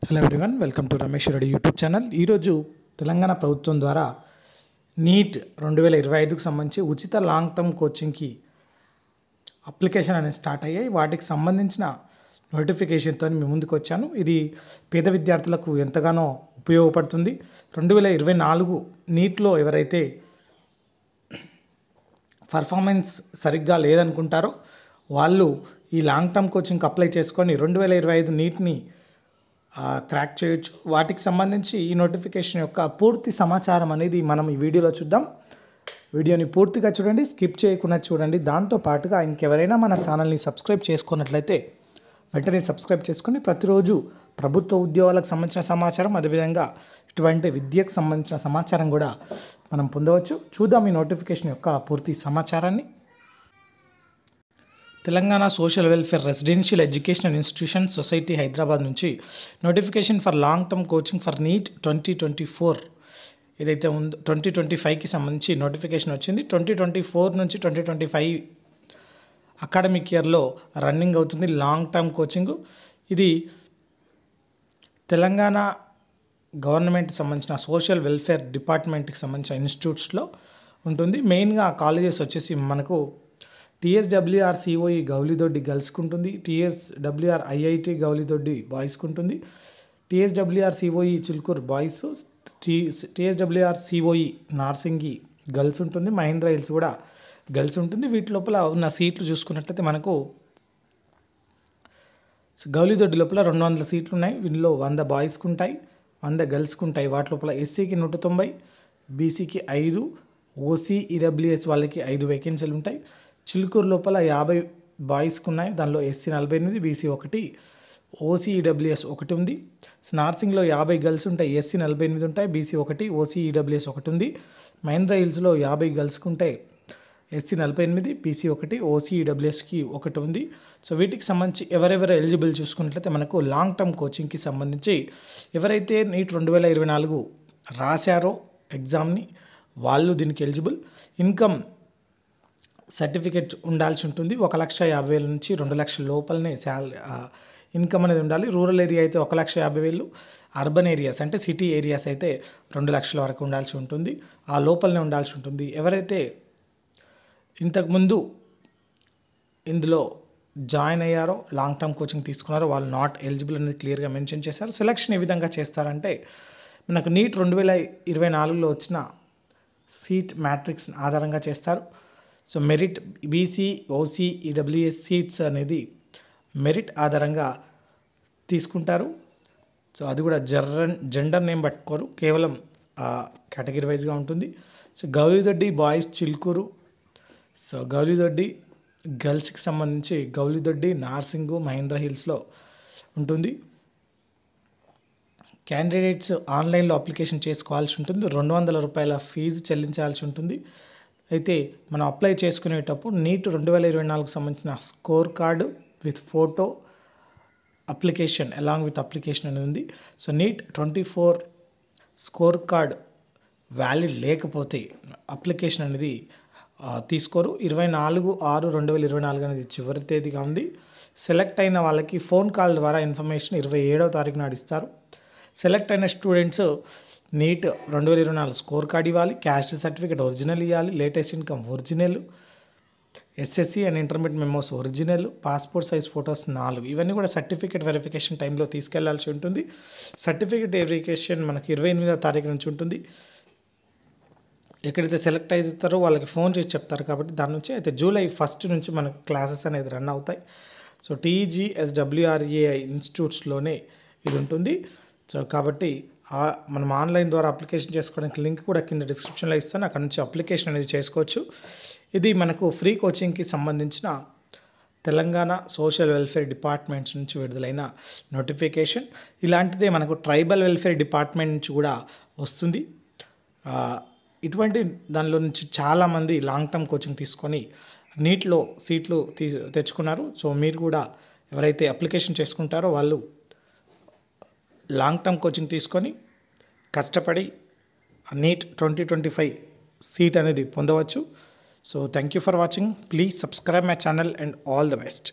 Hello everyone, welcome to Ramesh Reddy YouTube channel. ఈరోజు తెలంగాణ ప్రభుత్వం ద్వారా నీట్ 2025కు సంబంధించి ఉచిత లాంగ్ టర్మ్ కోచింగ్కి అప్లికేషన్ అనేది స్టార్ట్ అయ్యాయి. వాటికి సంబంధించిన నోటిఫికేషన్తో మేము ముందుకు వచ్చాను. ఇది పేద విద్యార్థులకు ఎంతగానో ఉపయోగపడుతుంది. 2024 నీట్లో ఎవరైతే పర్ఫార్మెన్స్ సరిగ్గా లేదనుకుంటారో వాళ్ళు ఈ లాంగ్ టర్మ్ కోచింగ్కి అప్లై చేసుకొని 2025 నీట్ని క్రాక్ చేయొచ్చు. వాటికి సంబంధించి ఈ నోటిఫికేషన్ యొక్క పూర్తి సమాచారం అనేది మనం ఈ వీడియోలో చూద్దాం. వీడియోని పూర్తిగా చూడండి, స్కిప్ చేయకుండా చూడండి. దాంతోపాటుగా ఇంకెవరైనా మన ఛానల్ని సబ్స్క్రైబ్ చేసుకున్నట్లయితే వెంటనే సబ్స్క్రైబ్ చేసుకుని ప్రతిరోజు ప్రభుత్వ ఉద్యోగాలకు సంబంధించిన సమాచారం, అదేవిధంగా ఇటువంటి విద్యకు సంబంధించిన సమాచారం కూడా మనం పొందవచ్చు. చూద్దాం ఈ నోటిఫికేషన్ యొక్క పూర్తి సమాచారాన్ని. Telangana social welfare residential educational institution society Hyderabad నుంచి notification for long term coaching for NEET 2024 ఏదైతే ఉందో 2025కి సంబంధించి నోటిఫికేషన్ వచ్చింది. 2024 నుంచి 2025 అకాడమిక్ ఇయర్లో రన్నింగ్ అవుతుంది లాంగ్ టర్మ్ కోచింగ్. ఇది తెలంగాణ గవర్నమెంట్కి సంబంధించిన సోషల్ వెల్ఫేర్ డిపార్ట్మెంట్కి సంబంధించిన ఇన్స్టిట్యూట్స్లో ఉంటుంది. మెయిన్గా కాలేజెస్ వచ్చేసి మనకు TSWR COE గౌలిదొడ్డి గర్ల్స్కి ఉంటుంది, TSWR IIT గౌలిదొడ్డి బాయ్స్కి ఉంటుంది, TSWR COE Chilukuru boys, TSWR COE Narsingi girls ఉంటుంది, మహేంద్ర హిల్స్ కూడా గర్ల్స్ ఉంటుంది. వీటి లోపల ఉన్న సీట్లు చూసుకున్నట్లయితే మనకు గౌలిదొడ్డి లోపల 200 సీట్లు ఉన్నాయి. వీటిలో 100 బాయ్స్కి ఉంటాయి, 100 గర్ల్స్కి ఉంటాయి. వాటి లోపల SCకి 190, BCకి 5, OC EWS వాళ్ళకి 5 వేకెన్సీలు ఉంటాయి. చిలుకూరు లోపల 50 బాయ్స్కి ఉన్నాయి, దానిలో SC 48, BC 1, OC EWS 1 ఉంది. నార్సింగ్లో 50 గర్ల్స్ ఉంటాయి, SC 48 ఉంటాయి, BC 1, OC EWS 1 ఉంది. మహేంద్ర హిల్స్లో 50 గర్ల్స్కి ఉంటాయి, SC 48, BC 1, OC EWSకి 1 ఉంది. సో వీటికి సంబంధించి ఎవరెవరు ఎలిజిబుల్ చూసుకున్నట్లయితే మనకు లాంగ్ టర్మ్ కోచింగ్కి సంబంధించి ఎవరైతే నీట్ 2024 రాశారో ఎగ్జామ్ని వాళ్ళు దీనికి ఎలిజిబుల్. ఇన్కమ్ సర్టిఫికేట్ ఉండాల్సి ఉంటుంది. 1,50,000 నుంచి 2 లక్షల లోపలనే ఇన్కమ్ అనేది ఉండాలి. రూరల్ ఏరియా అయితే 1,50,000, అర్బన్ ఏరియాస్ అంటే సిటీ ఏరియాస్ అయితే 2 లక్షల వరకు ఉండాల్సి ఉంటుంది. ఆ లోపలనే ఉండాల్సి ఉంటుంది. ఎవరైతే ఇంతకుముందు ఇందులో జాయిన్ అయ్యారో లాంగ్ టర్మ్ కోచింగ్ తీసుకున్నారో వాళ్ళు నాట్ ఎలిజిబుల్ అనేది క్లియర్గా మెన్షన్ చేశారు. సెలక్షన్ ఏ విధంగా చేస్తారంటే మనకు నీట్ 2024లో వచ్చిన సీట్ మ్యాట్రిక్స్ ఆధారంగా చేస్తారు. So merit BC OC EWS seats అనేది మెరిట్ ఆధారంగా తీసుకుంటారు. సో అది కూడా జెండర్ నేమ్ పట్టుకోరు, కేవలం కేటగిరీ వైజ్గా ఉంటుంది. So Gowlidoddi boys Chilukuru, so Gowlidoddi గర్ల్స్కి సంబంధించి గౌలిదొడ్డి నార్సింగు మహేంద్ర హిల్స్లో ఉంటుంది. క్యాండిడేట్స్ ఆన్లైన్లో అప్లికేషన్ చేసుకోవాల్సి ఉంటుంది. 200 రూపాయల ఫీజు చెల్లించాల్సి ఉంటుంది. అయితే మనం అప్లై చేసుకునేటప్పుడు నీట్ 2024కు సంబంధించిన score card with photo application along with application అనేది ఉంది. So NEET 24 score card valid లేకపోతే అప్లికేషన్ అనేది తీసుకోరు. 24/6/2024 అనేది చివరి తేదీగా ఉంది. సెలెక్ట్ అయిన వాళ్ళకి ఫోన్ కాల్ ద్వారా ఇన్ఫర్మేషన్ 27వ తారీఖు నాడు ఇస్తారు. సెలెక్ట్ అయిన స్టూడెంట్స్ నీట్ 2024 స్కోర్ కార్డ్ ఇవ్వాలి, క్యాస్ట్ సర్టిఫికేట్ ఒరిజినల్ ఇవ్వాలి, latest income original, SSC and intermediate memos original, passport size photos 4 ఇవన్నీ కూడా సర్టిఫికేట్ వెరిఫికేషన్ టైంలో తీసుకెళ్లాల్సి ఉంటుంది. సర్టిఫికేట్ వెరిఫికేషన్ మనకి 28వ తారీఖు నుంచి ఉంటుంది. ఎక్కడైతే సెలెక్ట్ అవుతారో వాళ్ళకి ఫోన్ చేసి చెప్తారు కాబట్టి దాని నుంచి అయితే జూలై 1 నుంచి మనకు క్లాసెస్ అనేది రన్ అవుతాయి. సో TGSWRAI ఇన్స్టిట్యూట్స్లోనే ఇది ఉంటుంది. సో కాబట్టి మనం ఆన్లైన్ ద్వారా అప్లికేషన్ చేసుకోవడానికి లింక్ కూడా కింద డిస్క్రిప్షన్లో ఇస్తాను, అక్కడ నుంచి అప్లికేషన్ అనేది చేసుకోవచ్చు. ఇది మనకు ఫ్రీ కోచింగ్కి సంబంధించిన తెలంగాణ సోషల్ వెల్ఫేర్ డిపార్ట్మెంట్స్ నుంచి విడుదలైన నోటిఫికేషన్. ఇలాంటిదే మనకు ట్రైబల్ వెల్ఫేర్ డిపార్ట్మెంట్ నుంచి కూడా వస్తుంది. ఇటువంటి దానిలో నుంచి చాలామంది లాంగ్ టర్మ్ కోచింగ్ తీసుకొని నీట్లో సీట్లు తెచ్చుకున్నారు. సో మీరు కూడా ఎవరైతే అప్లికేషన్ చేసుకుంటారో వాళ్ళు లాంగ్ టర్మ్ కోచింగ్ తీసుకొని కష్టపడి నీట్ 2025 సీట్ అనేది పొందవచ్చు. So thank you for watching. Please subscribe my channel and all the best.